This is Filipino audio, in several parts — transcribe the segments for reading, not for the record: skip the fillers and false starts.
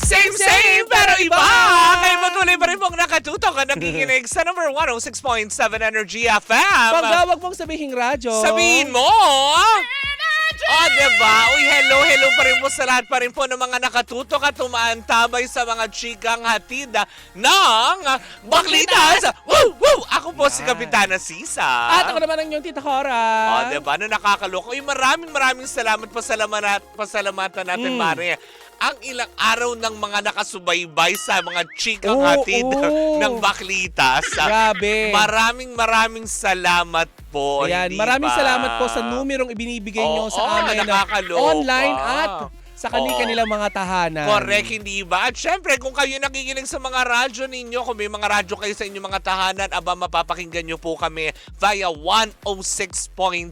Same, pero iba! Kayo patuloy pa rin pong nakatutok at nakikinig sa number 106.7 Energy FM. Pagkawag mong sabihin radyo. Sabihin mo! Oh, diba? Uy, hello pa rin po sa lahat pa rin po ng mga nakatutok at tumaantabay sa mga chikang hatid ng Baklitas! Woo! Ako po si Kapitana Sisa. At ako naman ang inyong Tita Cora. Oh, diba? Na nakakaloko. Uy, maraming salamat. Pasalamatan natin, Mare. Ang ilang araw ng mga nakasubaybay sa mga chikang hatid ng Baklitas. Grabe. Maraming salamat po. Ayan, maraming salamat po sa numerong ibinibigay nyo sa amin online at sa kanilang mga tahanan. Correct, hindi ba? At syempre, kung kayo nakikinig sa mga radyo ninyo, kung may mga radyo kayo sa inyong mga tahanan, mapapakinggan nyo po kami via 106.7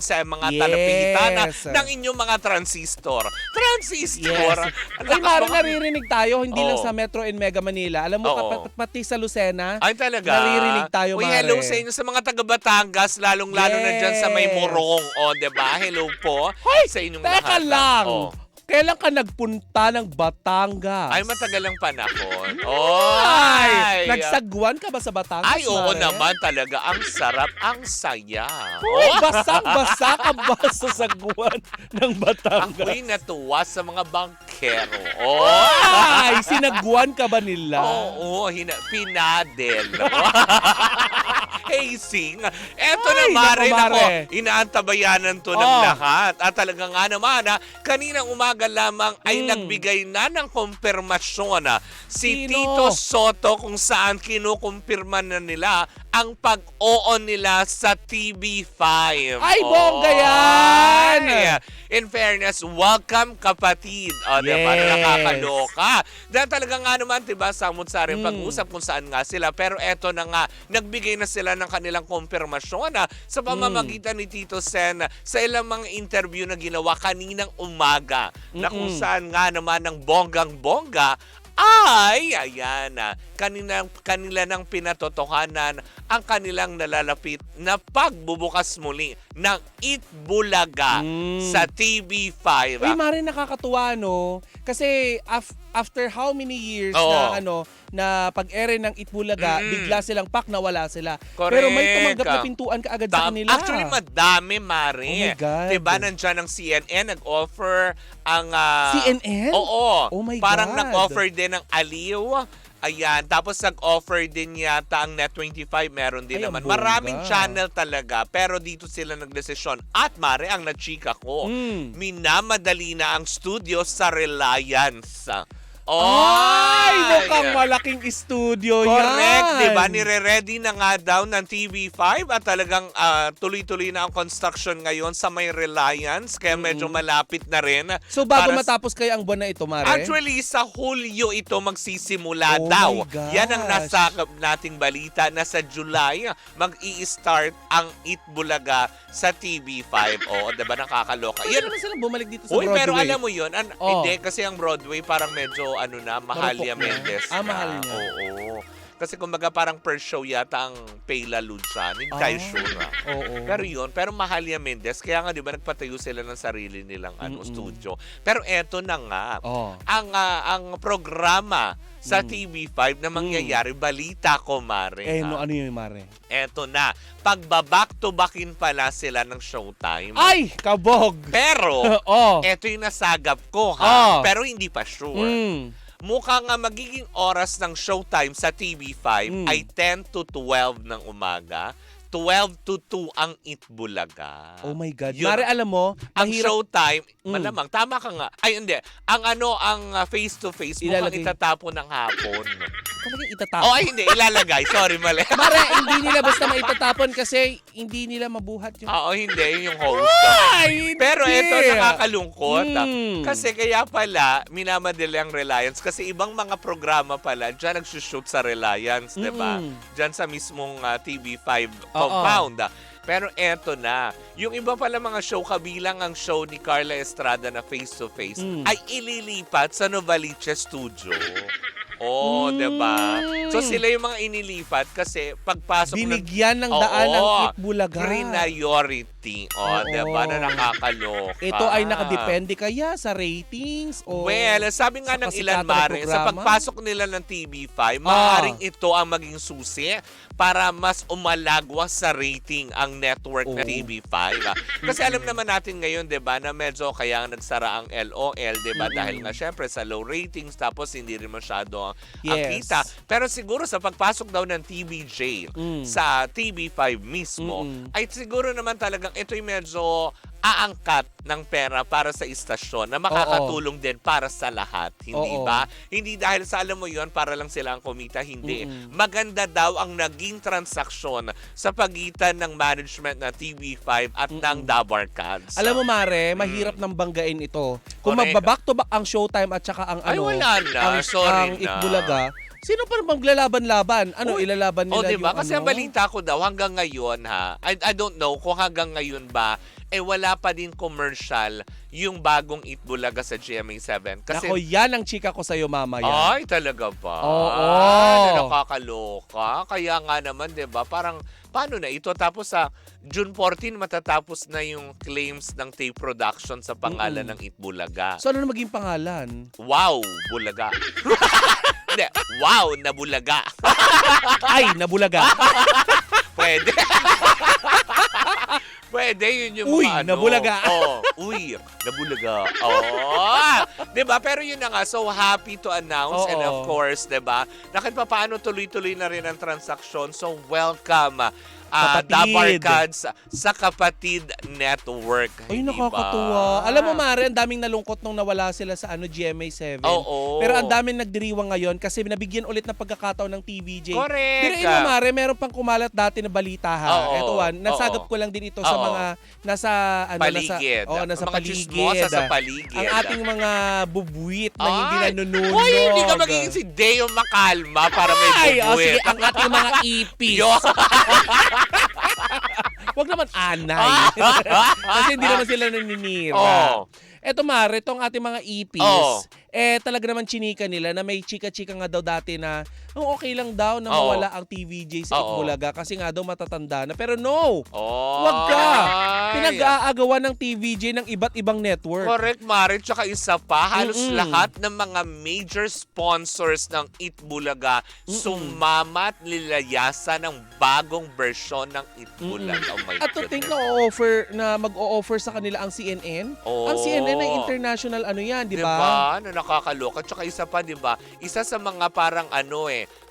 sa mga talapigitana ng inyong mga transistor. Transistor! Yes. Ay, Maro, naririnig tayo, hindi lang sa Metro and Mega Manila. Alam mo, pati sa Lucena, ay, talaga? naririnig tayo, Uy, Mare. hello sa inyo sa mga taga-Batangas, lalong-lalo na dyan sa may Morong. O, diba? Hello po sa inyong lahat. Teka lang! Kailan ka nagpunta ng Batangas? Ay, matagal ang panahon. Ay! Nagsagwan ka ba sa Batangas, Ay, oo Mare? naman talaga. Ang sarap, ang saya. Uy, basang-basa ka ba sa sagwan ng Batangas? Ako'y natuwa sa mga bangkero. Ay, sinagwan ka ba nila? Oo, pinadel. Hazing. Eto na, Ay, Mare. naku, Mare. Inaantabayanan to ng lahat. At talaga nga naman, kaninang umaga lamang ay nagbigay na ng kumpirmasyon si Sino? Tito Soto kung saan kinukumpirma na nila ang pag-oo nila sa TV5. Ay, bongga yan! Ay, in fairness, welcome kapatid. O, diba? Nakakaloka. Dahil talaga nga naman, diba, samot-saring pag-usap kung saan nga sila. Pero eto na nga, nagbigay na sila ng kanilang kumpirmasyon sa pamamagitan ni Tito Sen sa ilang mga interview na ginawa kaninang umaga. Na kung saan nga naman ng bonggang-bongga ay, ayan, kanila nang pinatotohanan ang kanilang nalalapit na pagbubukas muli ng Itbulaga sa TV5. Uy, Mare, nakakatuwa, no? Kasi after how many years na pag-ere ng Itbulaga, bigla silang nawala sila. Correct. Pero may tumanggap na pintuan ka agad sa kanila. Actually, madami, Mare. Oh my God. Diba, nandyan ang CNN, nag-offer ang... CNN? Oo. Oh my Parang God. nag-offer din ng Aliw. Ayan. Tapos nag-offer din yata ang Net25. Meron din Ay, naman. ang bongga. Maraming channel talaga. Pero dito sila nagdesisyon. At, Mare, ang nachika ko, minamadali na ang studio sa Reliance. Ay, mukhang malaking studio yan. Correct, di ba? Nire-ready na nga daw ng TV5 at talagang tuloy-tuloy na ang construction ngayon sa may Reliance kaya medyo malapit na rin. So bago matapos kayo ang buwan na ito, Mare? Actually, sa Hulyo ito magsisimula Oh daw. my gosh. Yan ang nasakap nating balita na sa July mag-i-start ang Itbulaga sa TV5. O, di ba nakakaloka? Pwede naman silang bumalik dito sa Uy, Broadway. pero alam mo yun, hindi kasi ang Broadway parang medyo Mahalia Marupok na. Mendez. Mahal niya. Oo. Kasi kumbaga parang per show yata ang Payla Lucha. Hindi tayo sure. Oo. Pero Mahalia Mendez, kaya nga di ba nagpatayo sila ng sarili nilang studio. Pero eto na nga, ang programa sa TV5 na mangyayari, balita ko, Mare. Ano yun, Mare? Eto na, pagbaback-to-backin pala sila ng Showtime. Ay, kabog! Pero, eto yung nasagap ko, pero hindi pa sure. Mukha nga magiging oras ng Showtime sa TV5 ay 10 to 12 ng umaga. 12 to 2 ang Itbulaga. Oh my God. Yun. Mare, alam mo, Ang mahirap. Showtime, malamang, tama ka nga. Ay, hindi. Ang face-to-face, mukhang Ilalagay. itatapon ng hapon. Talagang itatapon. Ay, hindi. Ilalagay. Sorry, mali. Mare, hindi nila basta maitatapon kasi hindi nila mabuhat yung... Oo, hindi. Yun yung host. Ay, Pero hindi. ito, nakakalungkot. Kasi kaya pala, minamadali ang Reliance. Kasi ibang mga programa pala, dyan nagsushoot sa Reliance, di ba? Dyan sa mismong TV5 compound. Pero eto na, yung iba pala mga show, kabilang ang show ni Carla Estrada na face-to-face, ay ililipat sa Novaliches Studio. Oo, diba? So sila yung mga inilipat kasi pagpasok binigyan ng daan ng Itbulaga. priority. rating. Oo. Diba? Na nakakaloka. Ito ay nakadepende kaya sa ratings o Well, sabi nga sa ng kasikatan ilan, ng Mare, sa programa? pagpasok nila ng TV5, maaaring ito ang maging susi para mas umalagwas sa rating ang network na Oo. TV5. Kasi alam naman natin ngayon, 'di ba, na medyo kaya nagsara ang LOL, 'di ba? Dahil nga syempre sa low ratings tapos hindi rin masyado ang Yes. kita. Pero siguro sa pagpasok daw ng TVJ sa TV5 mismo, ay siguro naman talagang ito'y medyo aangkat ng pera para sa istasyon na makakatulong din para sa lahat. Hindi Oo. ba? Hindi dahil sa alam mo yon para lang sila ang kumita. Hindi. Maganda daw ang naging transaksyon sa pagitan ng management ng TV5 at ng Dabar Cats. Alam mo Mare, mahirap nang banggain ito. Kung Correct. magbaback to back ang Showtime at saka ang Ay, wala na. Sorry ang na. Itbulaga, sino pa maglalaban-laban? Ano, ilalaban nila diba? yung Kasi ang ano? balita ko daw hanggang ngayon I don't know kung hanggang ngayon ba wala pa din commercial yung bagong Itbulaga sa GMA7. Kasi Nako, yan ang chika ko sa'yo mamaya. ay, talaga ba? Oo. Nakakaloka. Kaya nga naman, 'di ba? Parang paano na ito? Tapos sa June 14 matatapos na yung claims ng tape production sa pangalan ng Itbulaga. So ano na maging pangalan? Wow, Bulaga. Hindi, wow, nabulaga. Ay, nabulaga. Pwede. Pwede, yun yung Uy, mga ano. nabulaga. Uy, nabulaga. Oh. 'Di ba? Pero yun na nga, so happy to announce and of Oo. course, 'di ba? Na kahit papaano tuloy-tuloy na rin ang transaksyon. So welcome Kapatid. Dabar Cats sa Kapatid Network. Ay, Hindi nakakatuwa. ba? Alam mo, Mare, ang daming nalungkot nung nawala sila sa GMA7. Oo. Pero ang daming nagdiriwang ngayon kasi nabigyan ulit ng pagkakataon ng TVJ. Correct. Pero mo, Mare, meron pang kumalat dati na balita ha. Oo. Ito, nasagap Oo. ko lang din ito sa Oo. mga nasa Paligid. nasa Mga paligid. chismosa sa paligid. Ang ating mga bubuit na hindi Ay, nanununog. Hoy, hindi ka magiging si Deo Macalma para may Ay, bubuit. sige, ang ating mga ipis. Yo. Wag naman anay. Kasi hindi naman sila naninira. Oh. Eto Mare, itong ating mga ipis, Oh. talaga naman chinika nila na may chika-chika nga daw dati na okay lang daw na Oo. mawala ang TVJ sa Oo. Itbulaga kasi nga daw matatanda na. Pero no! Oh. Wag ka! Ay. Pinag-aagawan ng TVJ ng iba't ibang network. Correct, Mare. Tsaka isa pa, halos Mm-mm. lahat ng mga major sponsors ng Itbulaga sumama at nilayasan ng bagong version ng Itbulaga. Oh my At to think na mag-o-offer sa kanila ang CNN. Oo. Ang CNN ay international ano yan, di ba? Diba? Na nakakaloka. Tsaka isa pa, diba? Isa sa mga parang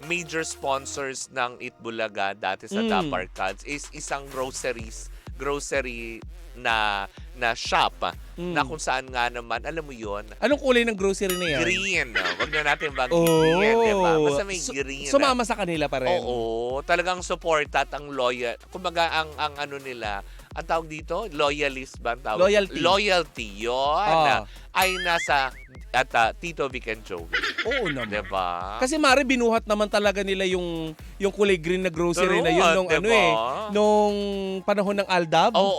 major sponsors ng Itbulaga dati sa Dabar Cats is isang grocery na shop na kung saan nga naman, alam mo yon, Anong kulay ng grocery na yan? green. Wag na natin banggitin, diba? Basta may green. Sumama sa kanila pa rin. Oo, talagang support at ang loyal. Kumbaga, ang ano nila, ang tawag dito, loyalist ba ang tawag? Loyalty. Loyalty, yun. Ay nasa Tito Vic and Joey. Oo naman. Diba? Kasi Mare, binuhat naman talaga nila yung kulay green na grocery na yun nung diba? nung panahon ng Aldab. Oo,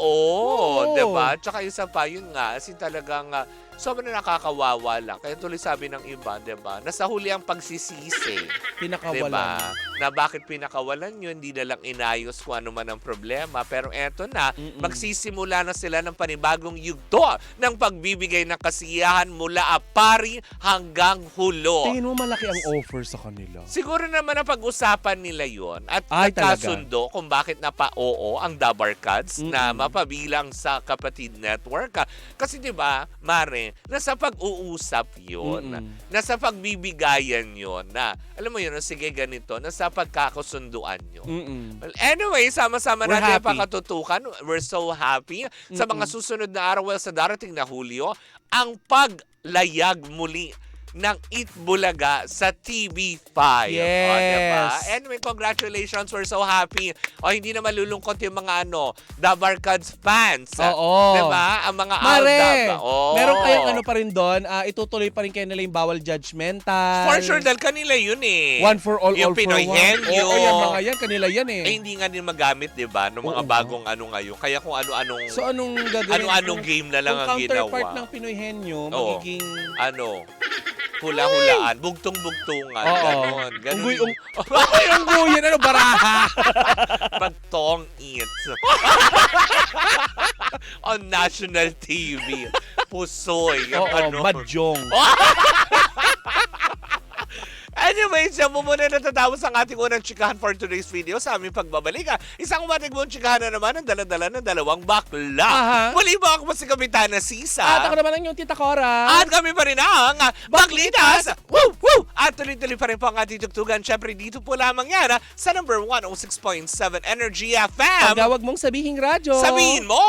Oo. diba? Tsaka isa pa, yun nga, kasi talagang sobrang nakakawawa lang. Kaya tuloy sabi ng iba, diba? Nasa huli ang pagsisisi. Pinakawalan. Diba? Na bakit pinakawalan yun, hindi na lang inayos kung ano man ang problema. Pero eto na, magsisimula na sila ng panibagong yugto ng pagbibigay ng kasiyahan mula apari hanggang hulo. Tingin mo malaki ang offer sa kanila. Siguro naman ang pag-usapan nila yon at Ay, nagkasundo kung bakit napa-oo ang Dabar Cats na mapabilang sa Kapatid Network. Kasi 'di ba, Mare, nasa pag-uusap yun. Nasa pagbibigayan yun na, alam mo yun, sige ganito, nasa pagkakasunduan yun. Well, anyway, sama-sama We're natin happy. pakatutukan. We're so happy. Sa mga susunod na araw, well, sa darating na Hulyo, ang paglayag muli ng Itbulaga sa TV5. Yes. O, diba? Anyway, congratulations. We're so happy. O, hindi na malulungkot yung mga Dabar Cats fans. Oo. Diba? Ang mga Mare, Aldab. Oh. meron kayong ano pa rin doon, itutuloy pa rin kayo nila yung bawal judgmental. For sure, dahil kanila yun eh. One for all, yung all for Pinoy one. Henyo. Oo, yung mga yan, kanila yan eh. Eh, hindi nga din magamit, di ba? Ng mga Oo. bagong ano ngayon. Kaya kung ano-anong So anong gagawin? ano-anong game na lang ang Kung counterpart ginawa. ng Pinoy Henyo, Oo. magiging Ano? hula-hulaan, bugtong-bugtungan, ganon. Unggoy, ano, baraha. Pagtong eats. On national TV. Pusoy. Yung ano. Mahjong. Anyway, siya mo muna natatapos ang ating unang chikahan for today's video sa aming pagbabalik. Isang umatig mong chikahan na naman ang dala-dala ng dalawang bakla. Aha. Muli ba ako si Kapitana Sisa? At ako naman ang inyong Tita Cora. At kami pa rin ang Baglitas! Woo! Woo! At tuloy-tuloy pa rin po ang ating tugtugan. Siyempre, dito po lamang yan sa number 106.7 Energy FM. Pagawag mong sabihing radyo. Sabihin mo!